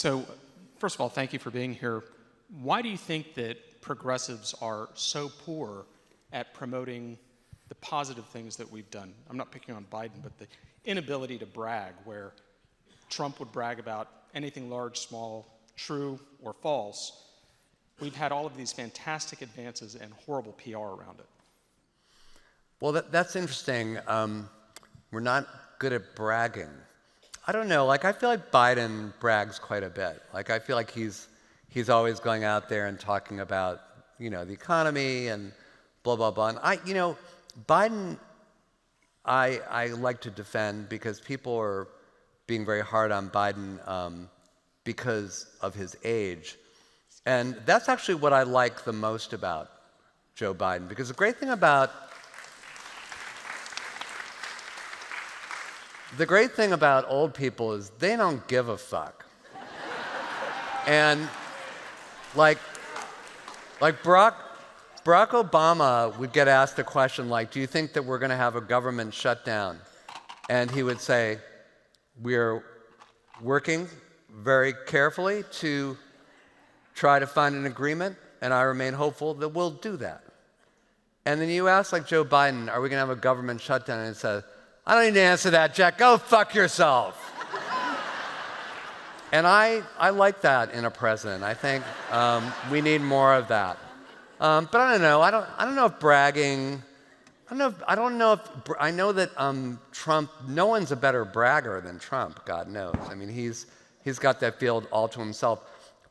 So, first of all, thank you for being here. Why do you think that progressives are so poor at promoting the positive things that we've done? I'm not picking on Biden, but the inability to brag, where Trump would brag about anything large, small, true, or false. We've had all of these fantastic advances and horrible PR around it. Well, that's interesting. We're not good at bragging. I don't know. Like, I feel like Biden brags quite a bit. Like, I feel like he's always going out there and talking about, the economy and blah, blah, blah. And Biden, I like to defend because people are being very hard on Biden because of his age. And that's actually what I like the most about Joe Biden. Because the great thing about old people is they don't give a fuck. And like Barack Obama would get asked a question like, do you think that we're going to have a government shutdown? And he would say, we're working very carefully to try to find an agreement, and I remain hopeful that we'll do that. And then you ask like Joe Biden, are we going to have a government shutdown? And he says, I don't need to answer that, Jack. Go fuck yourself. And I like that in a president. I think we need more of that. But I don't know. I don't know if bragging. I know that Trump. No one's a better bragger than Trump. God knows. I mean, he's got that field all to himself.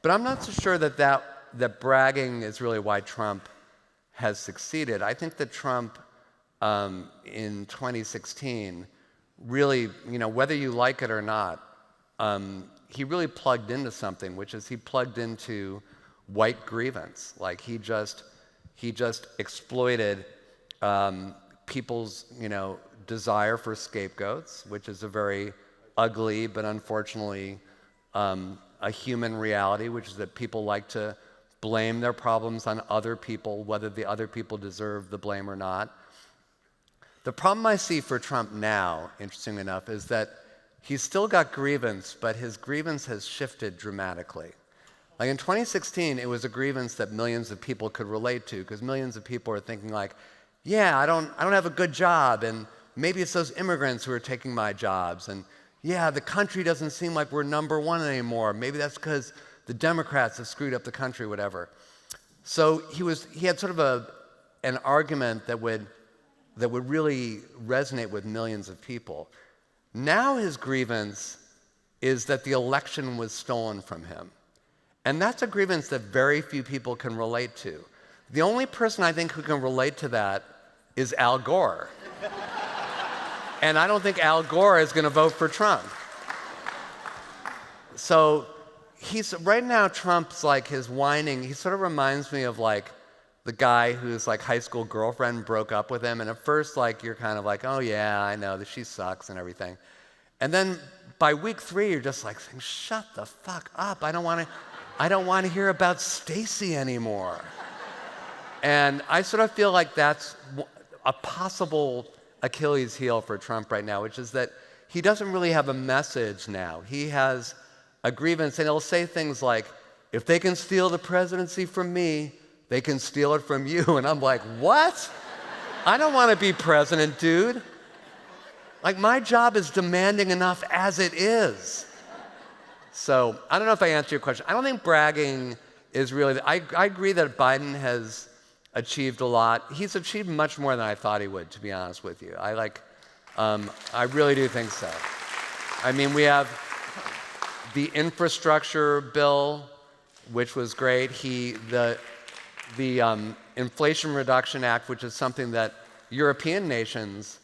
But I'm not so sure that bragging is really why Trump has succeeded. I think that Trump in 2016 really, whether you like it or not, he really plugged into something, which is he plugged into white grievance. Like he just exploited people's, desire for scapegoats, which is a very ugly but unfortunately a human reality, which is that people like to blame their problems on other people, whether the other people deserve the blame or not. The problem I see for Trump now, interesting enough, is that he's still got grievance, but his grievance has shifted dramatically. Like in 2016, it was a grievance that millions of people could relate to, because millions of people are thinking like, yeah, I don't have a good job, and maybe it's those immigrants who are taking my jobs, and yeah, the country doesn't seem like we're number one anymore. Maybe that's because the Democrats have screwed up the country, whatever. So he had sort of an argument that would really resonate with millions of people. Now his grievance is that the election was stolen from him. And that's a grievance that very few people can relate to. The only person I think who can relate to that is Al Gore. And I don't think Al Gore is going to vote for Trump. So right now Trump's like his whining, he sort of reminds me of like the guy whose like high school girlfriend broke up with him, and at first like you're kind of like, oh yeah, I know that she sucks and everything. And then by week 3 you're just like saying, shut the fuck up. I don't want to hear about Stacey anymore. And I sort of feel like that's a possible Achilles heel for Trump right now, which is that he doesn't really have a message now. He has a grievance, and he'll say things like, if they can steal the presidency from me, they can steal it from you. And I'm like, what? I don't want to be president, dude. Like, my job is demanding enough as it is. So I don't know if I answered your question. I don't think bragging is really, I agree that Biden has achieved a lot. He's achieved much more than I thought he would, to be honest with you. I really do think so. I mean, we have the infrastructure bill, which was great. The Inflation Reduction Act, which is something that European nations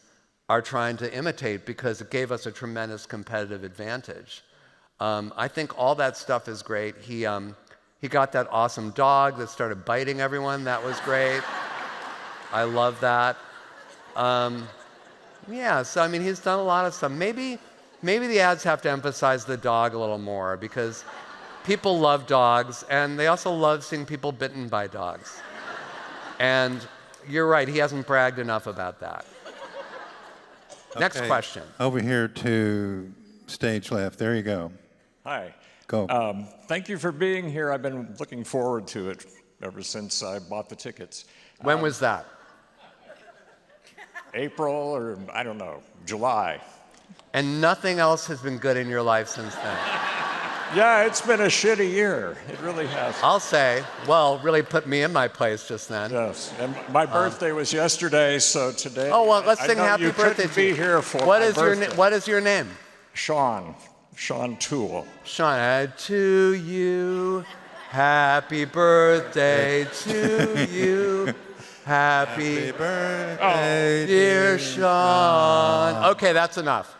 are trying to imitate because it gave us a tremendous competitive advantage. I think all that stuff is great. He got that awesome dog that started biting everyone. That was great. I love that. Yeah, so I mean, he's done a lot of stuff. Maybe the ads have to emphasize the dog a little more because people love dogs, and they also love seeing people bitten by dogs. And you're right, he hasn't bragged enough about that. Okay. Next question. Over here to stage left. There you go. Hi. Go. Thank you for being here. I've been looking forward to it ever since I bought the tickets. When was that? April or, I don't know, July. And nothing else has been good in your life since then. Yeah, it's been a shitty year. It really has. I'll say, well, really put me in my place just then. Yes, and my birthday was yesterday, so today. Oh, well, let's I sing know happy you birthday couldn't to you. be here for What my is your birthday. What is your name? Sean Toole. Sean, to you, happy birthday to you, happy birthday, dear Sean. Okay, that's enough.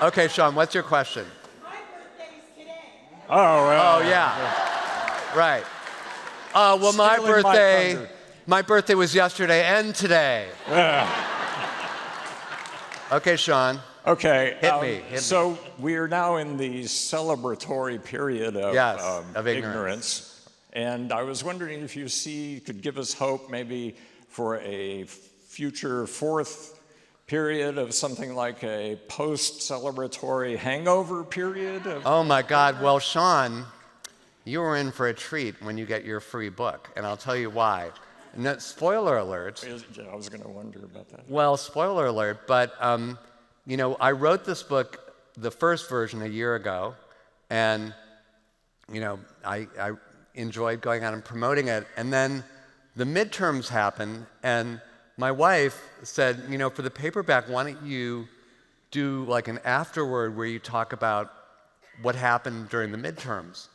Okay, Sean, what's your question? My birthday's today. Oh, well. Oh, yeah. Right. Well, my Stealing my birthday, thunder. my birthday was yesterday and today. Okay, Sean. Okay. Hit me. So we are now in the celebratory period of, Yes, of ignorance. And I was wondering if you could give us hope maybe for a future fourth period of something like a post-celebratory hangover period. Oh, my God. Well, Sean, you were in for a treat when you get your free book, and I'll tell you why. No, spoiler alert. I was going to wonder about that. Well, spoiler alert, but you know, I wrote this book, the first version, a year ago, and you know, I enjoyed going out and promoting it. And then the midterms happened, and my wife said, you know, for the paperback, why don't you do like an afterword where you talk about what happened during the midterms?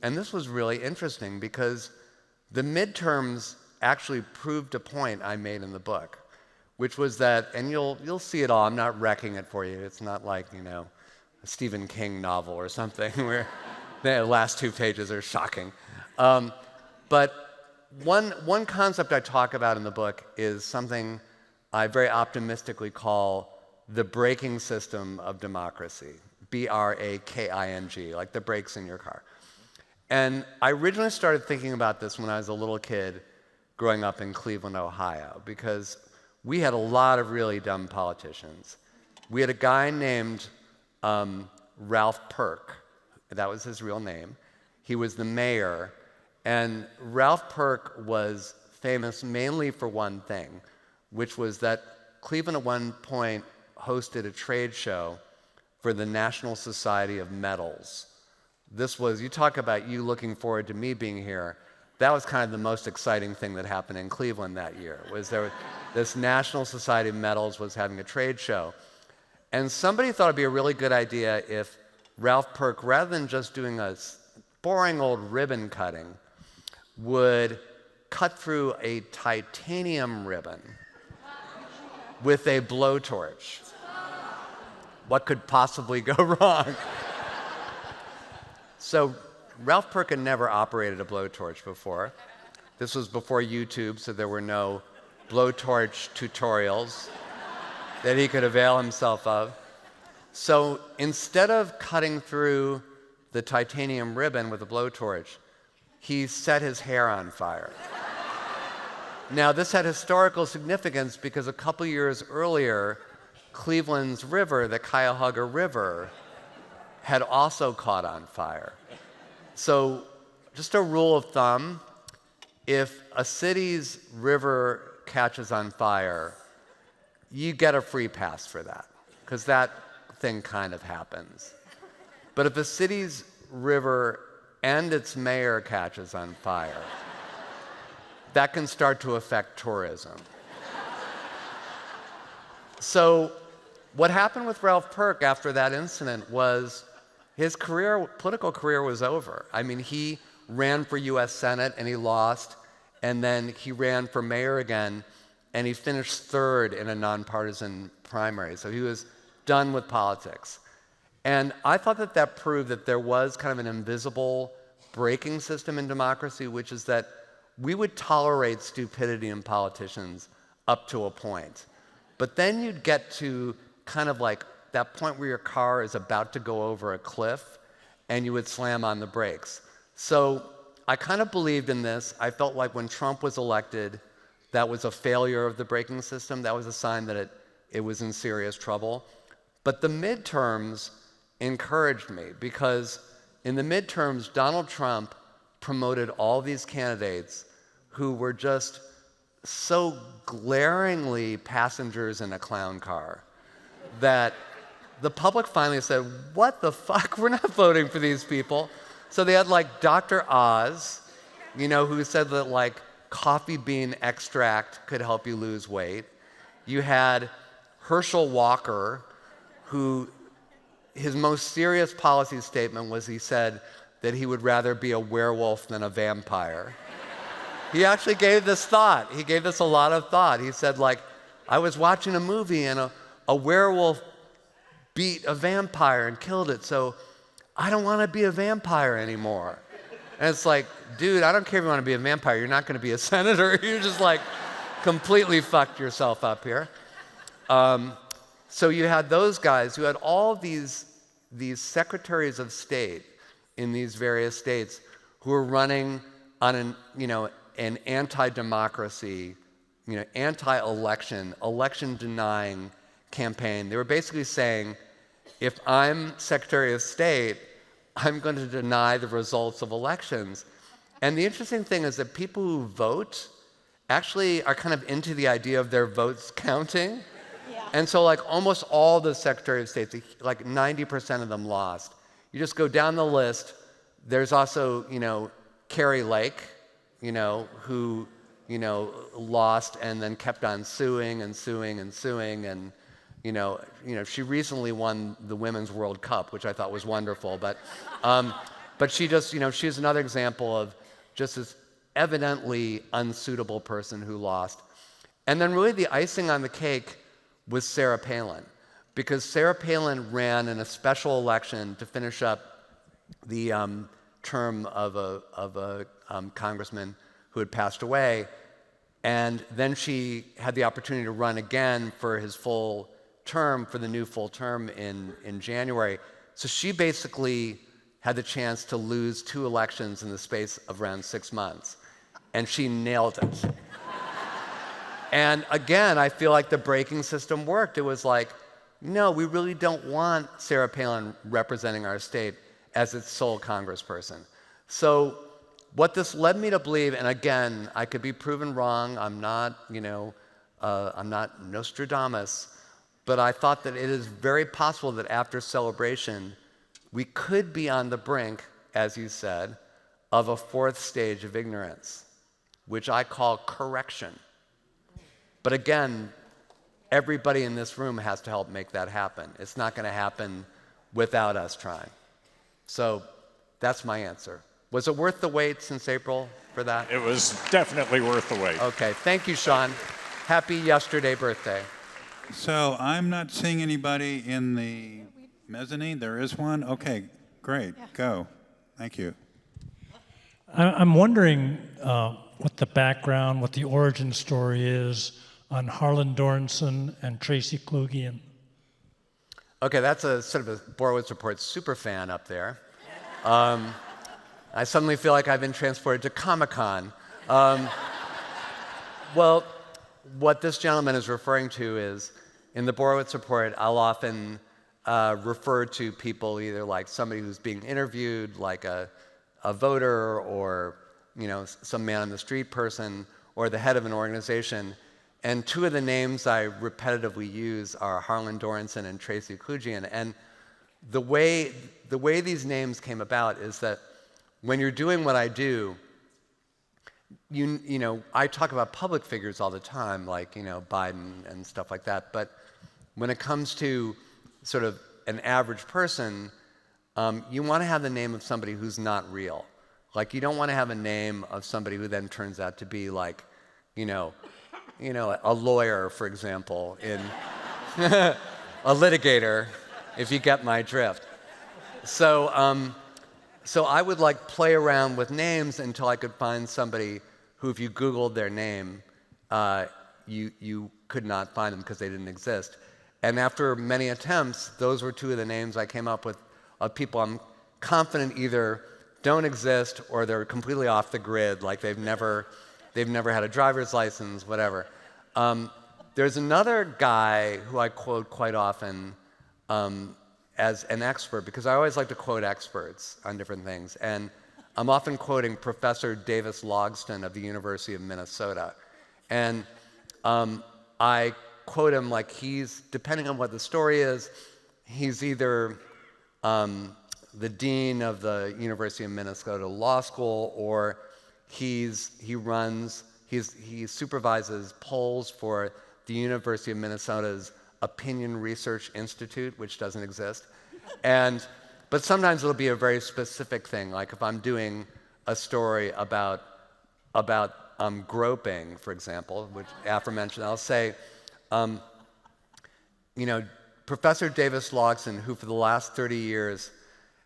And this was really interesting because the midterms actually proved a point I made in the book, which was that, and you'll see it all, I'm not wrecking it for you, it's not like, you know, a Stephen King novel or something where the last 2 pages are shocking. But one concept I talk about in the book is something I very optimistically call the braking system of democracy, B-R-A-K-I-N-G, like the brakes in your car. And I originally started thinking about this when I was a little kid growing up in Cleveland, Ohio, because we had a lot of really dumb politicians. We had a guy named Ralph Perk. That was his real name. He was the mayor. And Ralph Perk was famous mainly for one thing, which was that Cleveland at one point hosted a trade show for the National Society of Metals. This was, you talk about you looking forward to me being here, that was kind of the most exciting thing that happened in Cleveland that year, was this National Society of Metals was having a trade show. And somebody thought it'd be a really good idea if Ralph Perk, rather than just doing a boring old ribbon cutting, would cut through a titanium ribbon with a blowtorch. What could possibly go wrong? So Ralph Perk had never operated a blowtorch before. This was before YouTube, so there were no blowtorch tutorials that he could avail himself of. So instead of cutting through the titanium ribbon with a blowtorch, he set his hair on fire. Now, this had historical significance because a couple years earlier, Cleveland's river, the Cuyahoga River, had also caught on fire. So, just a rule of thumb, if a city's river catches on fire, you get a free pass for that, because that thing kind of happens. But if a city's river and its mayor catches on fire, that can start to affect tourism. So what happened with Ralph Perk after that incident was his political career was over. I mean, he ran for US Senate and he lost, and then he ran for mayor again, and he finished third in a nonpartisan primary. So he was done with politics. And I thought that that proved that there was kind of an invisible braking system in democracy, which is that we would tolerate stupidity in politicians up to a point. But then you'd get to kind of like that point where your car is about to go over a cliff and you would slam on the brakes. So I kind of believed in this. I felt like when Trump was elected, that was a failure of the braking system. That was a sign that it was in serious trouble. But the midterms encouraged me because in the midterms, Donald Trump promoted all these candidates who were just so glaringly passengers in a clown car that the public finally said, what the fuck? We're not voting for these people. So they had like Dr. Oz, who said that like coffee bean extract could help you lose weight. You had Herschel Walker, who his most serious policy statement was he said that he would rather be a werewolf than a vampire. He actually gave this thought. He gave this a lot of thought. He said, like, I was watching a movie and a werewolf beat a vampire and killed it, so I don't want to be a vampire anymore. And it's like, dude, I don't care if you want to be a vampire. You're not going to be a senator. You're just like completely fucked yourself up here. So you had those guys who had all these secretaries of state in these various states who were running on an anti-democracy, anti-election, election-denying campaign. They were basically saying, if I'm Secretary of State, I'm going to deny the results of elections. And the interesting thing is that people who vote actually are kind of into the idea of their votes counting. Yeah. And so like almost all the Secretary of States, like 90% of them lost. You just go down the list. There's also, Carrie Lake, who, lost and then kept on suing and suing and suing. And, she recently won the Women's World Cup, which I thought was wonderful. But she just, she's another example of just this evidently unsuitable person who lost. And then really the icing on the cake was Sarah Palin, because Sarah Palin ran in a special election to finish up the term of a congressman who had passed away, and then she had the opportunity to run again for his full term, for the new full term in January. So she basically had the chance to lose 2 elections in the space of around 6 months, and she nailed it. And again, I feel like the braking system worked. It was like, no, we really don't want Sarah Palin representing our state as its sole congressperson. So what this led me to believe, and again, I could be proven wrong, I'm not Nostradamus, but I thought that it is very possible that after Celebration, we could be on the brink, as you said, of a 4th stage of ignorance, which I call correction. But again, everybody in this room has to help make that happen. It's not going to happen without us trying. So that's my answer. Was it worth the wait since April for that? It was definitely worth the wait. Okay, thank you, Sean. Happy yesterday birthday. So I'm not seeing anybody in the mezzanine. There is one? Okay, great. Go. Thank you. I'm wondering what the background, what the origin story is on Harlan Dornson and Tracy Klugian. Okay, that's a sort of a Borowitz Report super fan up there. I suddenly feel like I've been transported to Comic-Con. Well, what this gentleman is referring to is, in the Borowitz Report, I'll often refer to people either like somebody who's being interviewed, like a voter, or some man on the street person, or the head of an organization. And 2 of the names I repetitively use are Harlan Dornson and Tracy Klugian. And the way these names came about is that when you're doing what I do, I talk about public figures all the time, like Biden and stuff like that. But when it comes to sort of an average person, you want to have the name of somebody who's not real. Like, you don't want to have a name of somebody who then turns out to be like, a lawyer, for example, in a litigator, if you get my drift. So I would like play around with names until I could find somebody who, if you Googled their name, you could not find them because they didn't exist. And after many attempts, those were 2 of the names I came up with of people I'm confident either don't exist or they're completely off the grid, like they've never had a driver's license, whatever. There's another guy who I quote quite often, as an expert, because I always like to quote experts on different things. And I'm often quoting Professor Davis Logston of the University of Minnesota. And I quote him like he's, depending on what the story is, he's either the dean of the University of Minnesota Law School, or he supervises polls for the University of Minnesota's Opinion Research Institute, which doesn't exist. But sometimes it'll be a very specific thing, like if I'm doing a story about groping, for example, which aforementioned, I'll say, Professor Davis Logston, who for the last 30 years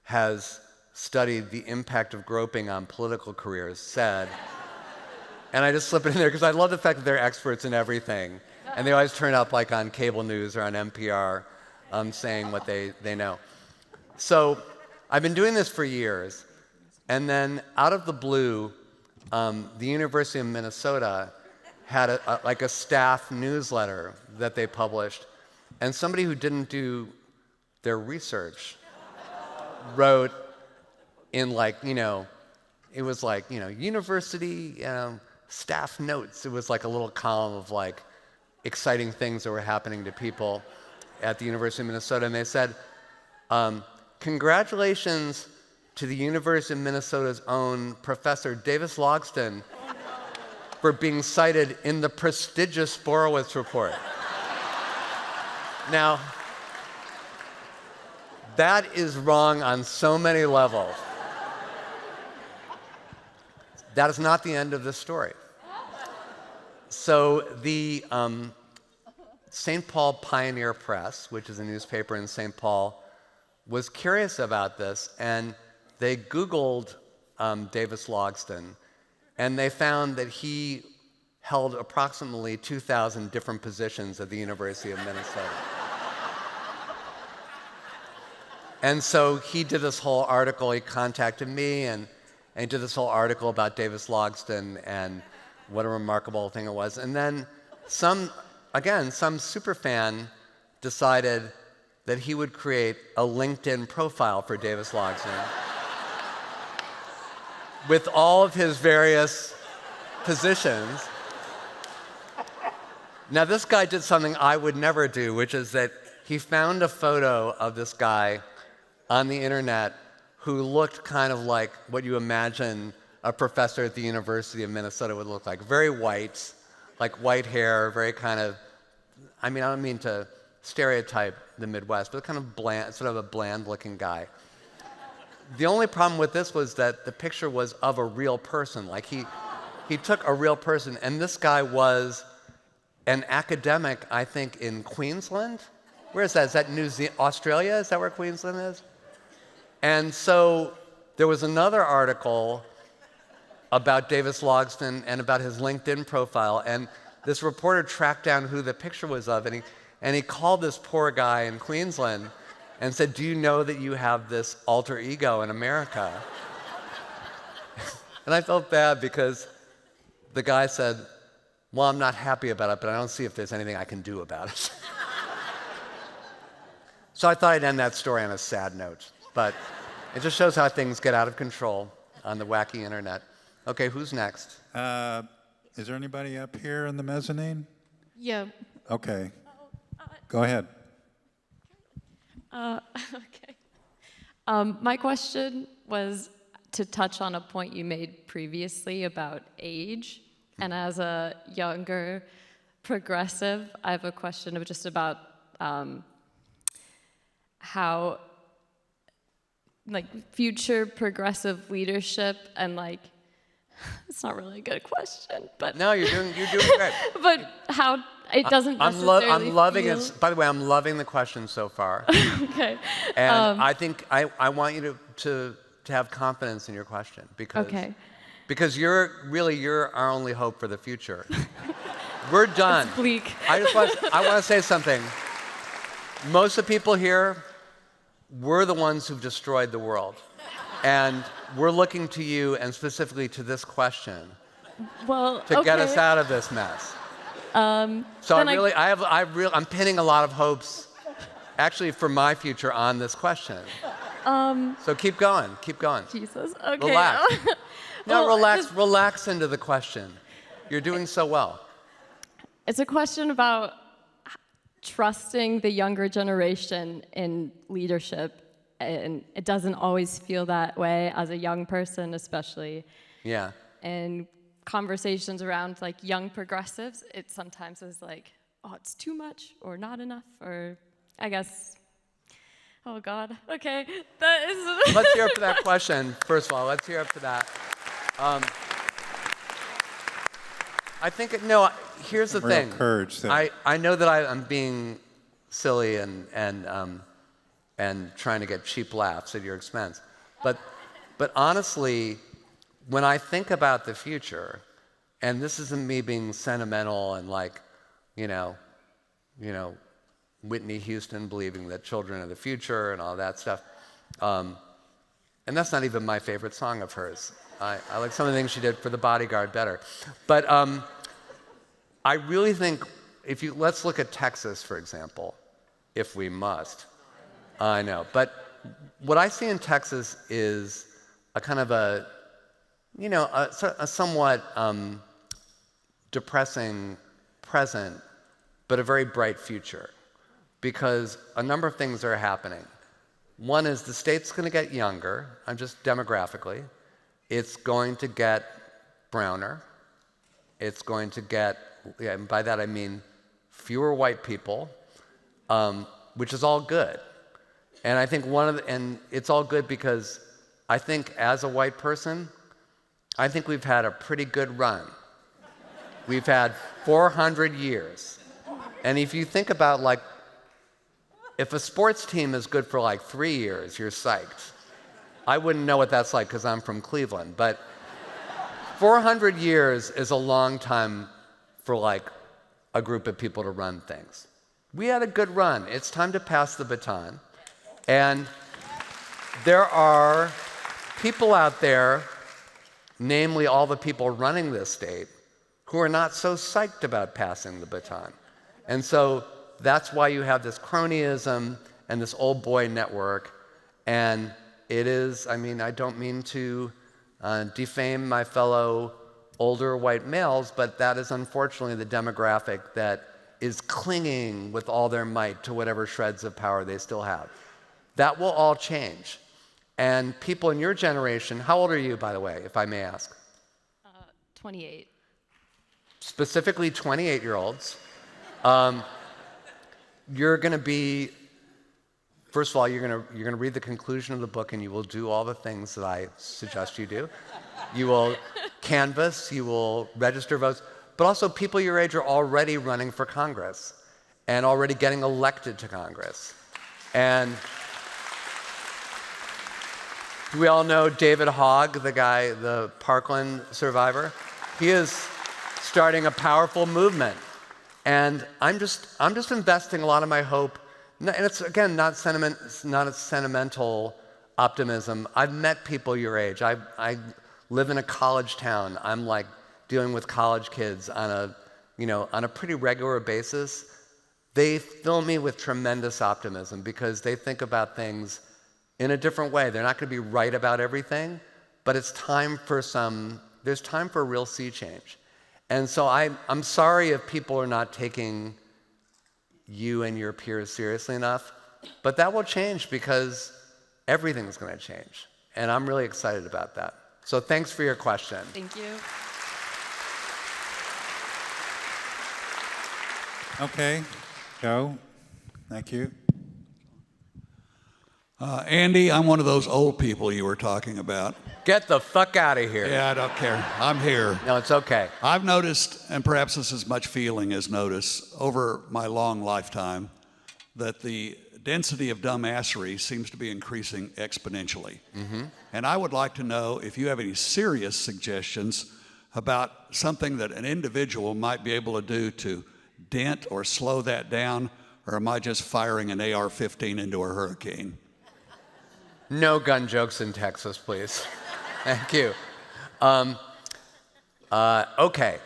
has studied the impact of groping on political careers, said, and I just slip it in there because I love the fact that they're experts in everything, and they always turn up like on cable news or on NPR saying what they know. So I've been doing this for years, and then out of the blue, the University of Minnesota had a staff newsletter that they published, and somebody who didn't do their research wrote in it was university staff notes. It was like a little column of like exciting things that were happening to people at the University of Minnesota, and they said, congratulations to the University of Minnesota's own Professor Davis Logston for being cited in the prestigious Borowitz Report. Now, that is wrong on so many levels. That is not the end of the story. So the St. Paul Pioneer Press, which is a newspaper in St. Paul, was curious about this, and they Googled Davis Logston, and they found that he held approximately 2,000 different positions at the University of Minnesota. And so he did this whole article. He contacted me, and he did this whole article about Davis Logston and what a remarkable thing it was. And then some superfan decided that he would create a LinkedIn profile for Davis Logston with all of his various positions. Now, this guy did something I would never do, which is that he found a photo of this guy on the internet who looked kind of like what you imagine a professor at the University of Minnesota would look like. Very white, like white hair, very kind of, I don't mean to stereotype the Midwest, but kind of bland, sort of a bland-looking guy. The only problem with this was that the picture was of a real person. Like he took a real person, and this guy was an academic, I think, in Queensland. Where is that? Is that New Zealand, Australia? Is that where Queensland is? And so there was another article about Davis Logston and about his LinkedIn profile, and this reporter tracked down who the picture was of, and he called this poor guy in Queensland and said, do you know that you have this alter ego in America? And I felt bad because the guy said, well, I'm not happy about it, but I don't see if there's anything I can do about it. So I thought I'd end that story on a sad note, but it just shows how things get out of control on the wacky internet. Okay, who's next? Is there anybody up here in the mezzanine? Yeah. Okay. Go ahead. Okay. My question was to touch on a point you made previously about age. And as a younger progressive, I have a question of just about how future progressive leadership and it's not really a good question, but no, you're doing great. But how it doesn't necessarily I'm loving feel... it. By the way, I'm loving the question so far. Okay. And I think I want you to have confidence in your question because you're our only hope for the future. We're done. It's bleak. I want to say something. Most of the people here, we're the ones who've destroyed the world. And we're looking to you, and specifically to this question, to get us out of this mess. So I'm pinning a lot of hopes actually for my future on this question. So keep going. Jesus. Okay. Relax. No, Well, relax into the question. You're doing so well. It's a question about trusting the younger generation in leadership, and it doesn't always feel that way as a young person, especially. Yeah. And conversations around like young progressives, it sometimes is like, oh, it's too much or not enough, or I guess, oh God, okay, that is. Let's hear up for that question. First of all, let's hear up for that. I think, here's the Real thing. courage there. I know that I'm being silly and trying to get cheap laughs at your expense. But honestly, when I think about the future, and this isn't me being sentimental and like, Whitney Houston believing that children are the future and all that stuff. And that's not even my favorite song of hers. I like some of the things she did for The Bodyguard better. But I really think, let's look at Texas, for example, if we must. I know. But what I see in Texas is a kind of a somewhat depressing present, but a very bright future, because a number of things are happening. One is the state's going to get younger, just demographically. It's going to get browner. It's going to get, and by that I mean fewer white people, which is all good. And I think and it's all good because I think as a white person, I think we've had a pretty good run. We've had 400 years. And if you think about if a sports team is good for 3 years, you're psyched. I wouldn't know what that's like because I'm from Cleveland, but 400 years is a long time for a group of people to run things. We had a good run. It's time to pass the baton. And there are people out there, namely all the people running this state, who are not so psyched about passing the baton. And so that's why you have this cronyism and this old boy network. And it is, I don't mean to defame my fellow older white males, but that is unfortunately the demographic that is clinging with all their might to whatever shreds of power they still have. That will all change. And people in your generation, how old are you, by the way, if I may ask? 28. Specifically 28-year-olds. You're going to be, first of all, you're going to read the conclusion of the book and you will do all the things that I suggest you do. You will canvass, you will register votes, but also people your age are already running for Congress and already getting elected to Congress. And we all know David Hogg, the guy, the Parkland survivor. He is starting a powerful movement. And I'm just investing a lot of my hope, and it's, again, not a sentimental optimism. I've met people your age. I live in a college town. I'm dealing with college kids on a pretty regular basis. They fill me with tremendous optimism because they think about things in a different way. They're not going to be right about everything, but there's time for a real sea change. And so I'm sorry if people are not taking you and your peers seriously enough, but that will change because everything's going to change. And I'm really excited about that. So thanks for your question. Thank you. Okay, go. Thank you. Andy, I'm one of those old people you were talking about. Get the fuck out of here. Yeah, I don't care. I'm here. No, it's okay. I've noticed, and perhaps this is much feeling as notice, over my long lifetime, that the density of dumbassery seems to be increasing exponentially. Mm-hmm. And I would like to know if you have any serious suggestions about something that an individual might be able to do to dent or slow that down, or am I just firing an AR-15 into a hurricane? No gun jokes in Texas, please. Thank you. Okay.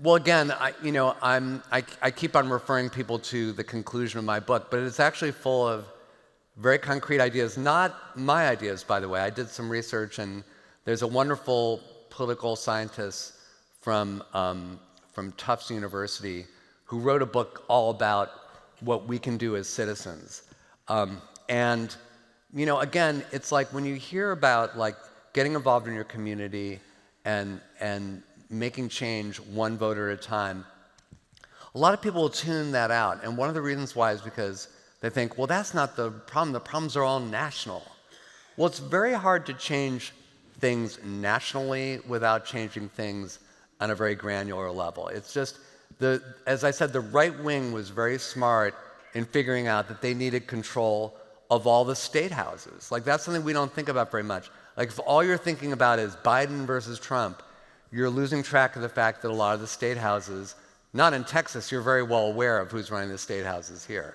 Well, again, I keep on referring people to the conclusion of my book, but it's actually full of very concrete ideas, not my ideas, by the way. I did some research, and there's a wonderful political scientist from Tufts University who wrote a book all about what we can do as citizens. And, again, it's like when you hear about like getting involved in your community and making change one voter at a time, a lot of people will tune that out. And one of the reasons why is because they think, well, that's not the problem. The problems are all national. Well, it's very hard to change things nationally without changing things on a very granular level. It's just, as I said, the right wing was very smart in figuring out that they needed control of all the state houses. Like, that's something we don't think about very much. Like, if all you're thinking about is Biden versus Trump, you're losing track of the fact that a lot of the state houses, not in Texas, you're very well aware of who's running the state houses here.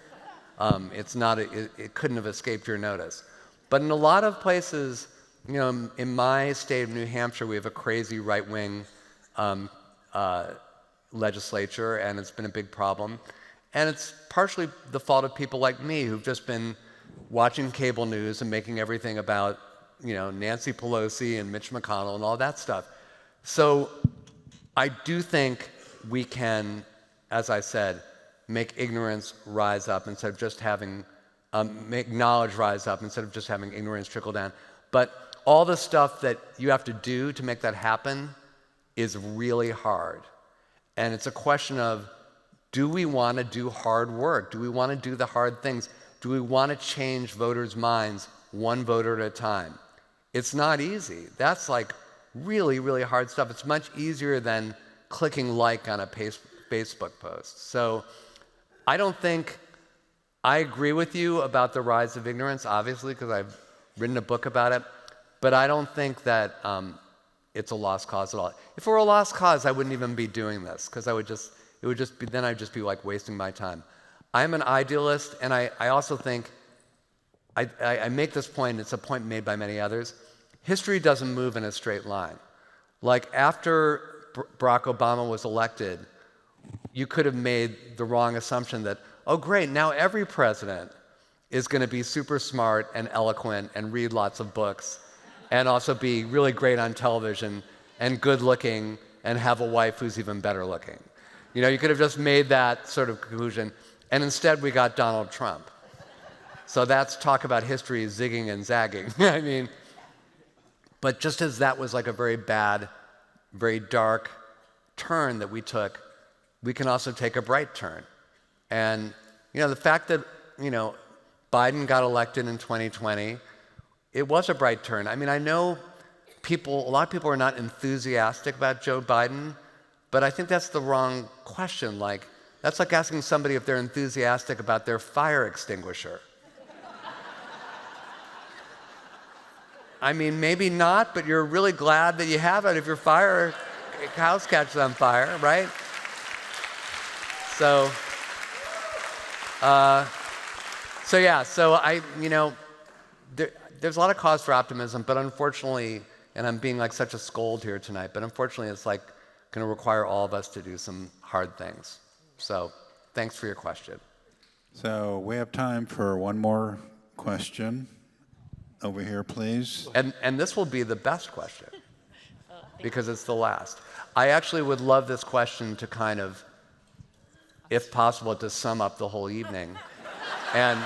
It couldn't have escaped your notice. But in a lot of places, in my state of New Hampshire, we have a crazy right-wing legislature, and it's been a big problem. And it's partially the fault of people like me who've just been watching cable news and making everything about, Nancy Pelosi and Mitch McConnell and all that stuff. So I do think we can, as I said, make ignorance rise up instead of just having, make knowledge rise up instead of just having ignorance trickle down. But all the stuff that you have to do to make that happen is really hard. And it's a question of, do we want to do hard work? Do we want to do the hard things? Do we want to change voters' minds one voter at a time? It's not easy. That's like really, really hard stuff. It's much easier than clicking like on a Facebook post. So I don't think, I agree with you about the rise of ignorance, obviously, because I've written a book about it, but I don't think that it's a lost cause at all. If it were a lost cause, I wouldn't even be doing this, because I'd just be like wasting my time. I'm an idealist, and I also think, I make this point, it's a point made by many others, history doesn't move in a straight line. Like after Barack Obama was elected, you could have made the wrong assumption that, oh great, now every president is going to be super smart and eloquent and read lots of books and also be really great on television and good looking and have a wife who's even better looking. You could have just made that sort of conclusion, and instead we got Donald Trump. So that's talk about history zigging and zagging. I mean, but just as that was like a very bad, very dark turn that we took, we can also take a bright turn. And, the fact that, Biden got elected in 2020, it was a bright turn. I mean, I know a lot of people are not enthusiastic about Joe Biden, but I think that's the wrong question. Like, that's like asking somebody if they're enthusiastic about their fire extinguisher. I mean, maybe not, but you're really glad that you have it if your house catches on fire, right? So there's a lot of cause for optimism, but unfortunately, and I'm being like such a scold here tonight, but unfortunately it's like going to require all of us to do some hard things. So thanks for your question. So we have time for one more question. Over here, please. And this will be the best question because it's the last. I actually would love this question to kind of, if possible, to sum up the whole evening. And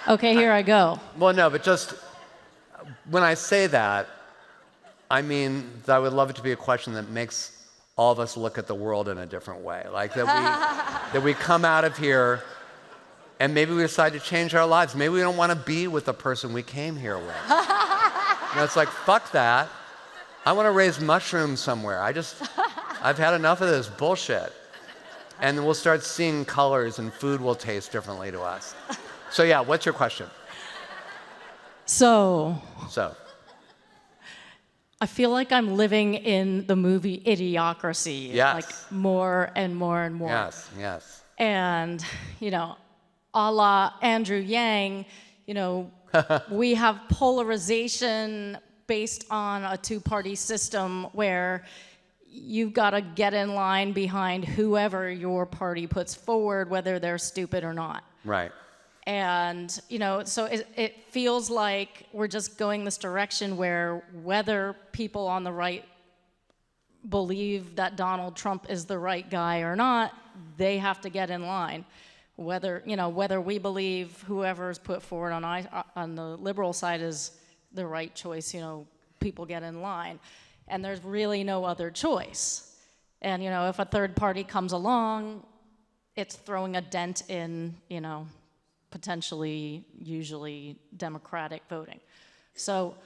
okay, here I go. Well, no, but just when I say that, I mean that I would love it to be a question that makes all of us look at the world in a different way. Like that we come out of here and maybe we decide to change our lives. Maybe we don't want to be with the person we came here with. It's like, fuck that. I want to raise mushrooms somewhere. I've had enough of this bullshit. And we'll start seeing colors and food will taste differently to us. So yeah, what's your question? So. I feel like I'm living in the movie Idiocracy. Yes. Like more and more and more. Yes. And, a la Andrew Yang, we have polarization based on a two-party system where you've got to get in line behind whoever your party puts forward, whether they're stupid or not. Right. And, you know, so it feels like we're just going this direction where whether people on the right believe that Donald Trump is the right guy or not, they have to get in line. Whether we believe whoever's put forward on the liberal side is the right choice, you know, people get in line. And there's really no other choice. And, you know, if a third party comes along, it's throwing a dent in, you know, potentially, usually Democratic voting. So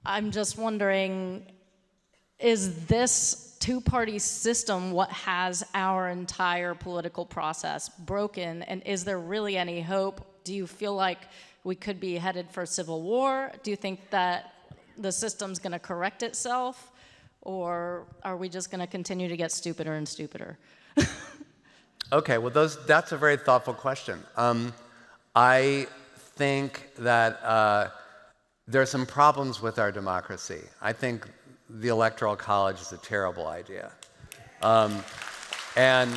I'm just wondering, is this two-party system what has our entire political process broken? And is there really any hope? Do you feel like we could be headed for civil war? Do you think that the system's going to correct itself? Or are we just going to continue to get stupider and stupider? Okay, well, that's a very thoughtful question. I think that there are some problems with our democracy. I think the Electoral College is a terrible idea. And,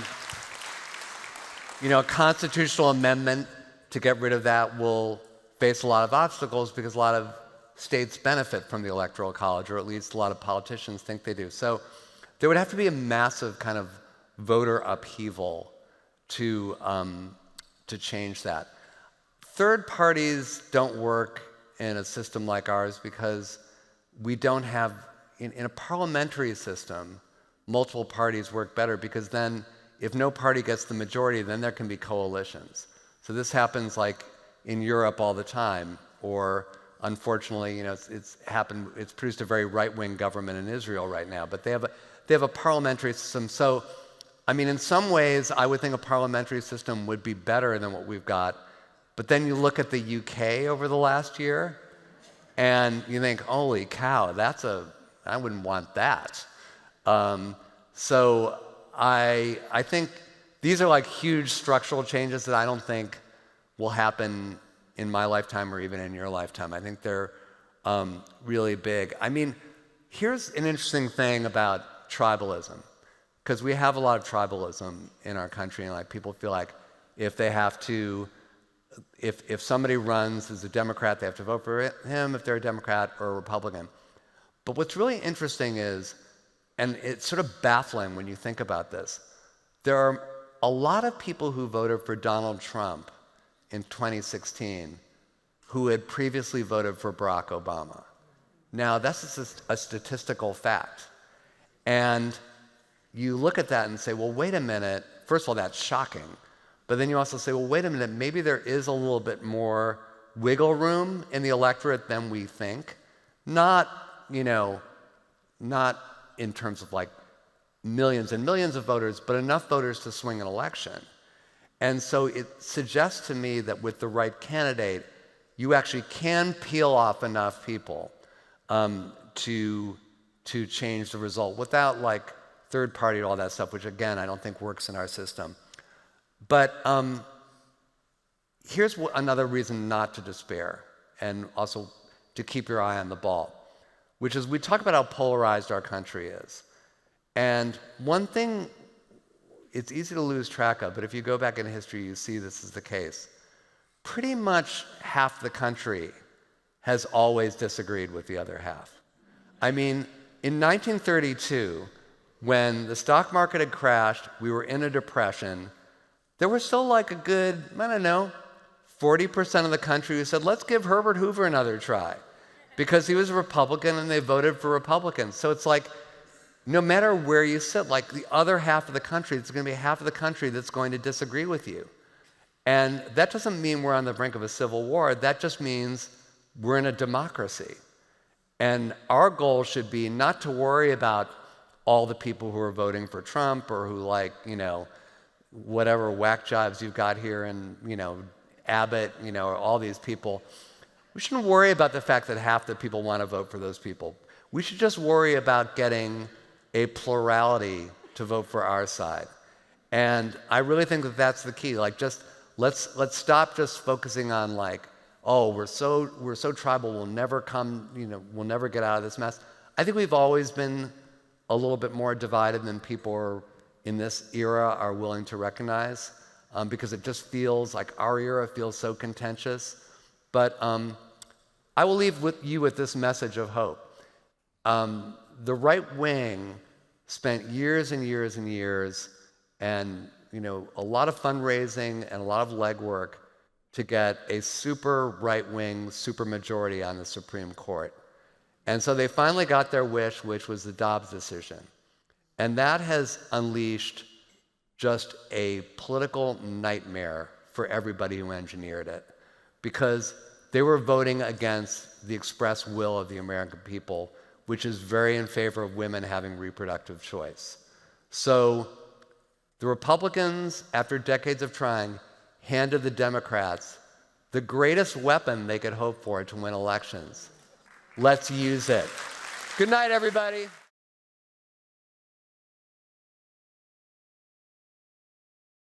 you know, a constitutional amendment to get rid of that will face a lot of obstacles because a lot of states benefit from the Electoral College, or at least a lot of politicians think they do. So there would have to be a massive kind of voter upheaval to change that. Third parties don't work in a system like ours because we don't have, in a parliamentary system, multiple parties work better because then if no party gets the majority, then there can be coalitions. So this happens like in Europe all the time, or unfortunately, you know, it's produced a very right-wing government in Israel right now, but they have a parliamentary system. So, I mean, in some ways, I would think a parliamentary system would be better than what we've got. But then you look at the UK over the last year, and you think, holy cow, I wouldn't want that. So I think these are like huge structural changes that I don't think will happen in my lifetime or even in your lifetime. I think they're really big. I mean, here's an interesting thing about tribalism, because we have a lot of tribalism in our country, and like people feel like if they have to, if somebody runs as a Democrat, they have to vote for him if they're a Democrat or a Republican. But what's really interesting is, and it's sort of baffling when you think about this, there are a lot of people who voted for Donald Trump in 2016 who had previously voted for Barack Obama. Now, that's a statistical fact. And you look at that and say, well, wait a minute. First of all, that's shocking. But then you also say, well, wait a minute, maybe there is a little bit more wiggle room in the electorate than we think. Not in terms of like millions and millions of voters, but enough voters to swing an election. And so it suggests to me that with the right candidate, you actually can peel off enough people to change the result without like third party and all that stuff, which again, I don't think works in our system. But here's another reason not to despair, and also to keep your eye on the ball, which is we talk about how polarized our country is. And one thing it's easy to lose track of, but if you go back in history, you see this is the case. Pretty much half the country has always disagreed with the other half. I mean, in 1932, when the stock market had crashed, we were in a depression, there was still like a good, 40% of the country who said, let's give Herbert Hoover another try, because he was a Republican and they voted for Republicans. So it's like, no matter where you sit, like the other half of the country, it's going to be half of the country that's going to disagree with you. And that doesn't mean we're on the brink of a civil war. That just means we're in a democracy. And our goal should be not to worry about all the people who are voting for Trump or who whatever whack jobs you've got here and, Abbott, or all these people. We shouldn't worry about the fact that half the people want to vote for those people. We should just worry about getting a plurality to vote for our side. And I really think that that's the key. Like, just let's stop just focusing on like, oh, we're so tribal, we'll never get out of this mess. I think we've always been a little bit more divided than people in this era are willing to recognize, because it just feels like our era feels so contentious. But I will leave you with this message of hope. The right wing spent years and years and years and a lot of fundraising and a lot of legwork to get a super right-wing supermajority on the Supreme Court. And so they finally got their wish, which was the Dobbs decision. And that has unleashed just a political nightmare for everybody who engineered it, because they were voting against the express will of the American people, which is very in favor of women having reproductive choice. So the Republicans, after decades of trying, handed the Democrats the greatest weapon they could hope for to win elections. Let's use it. Good night, everybody.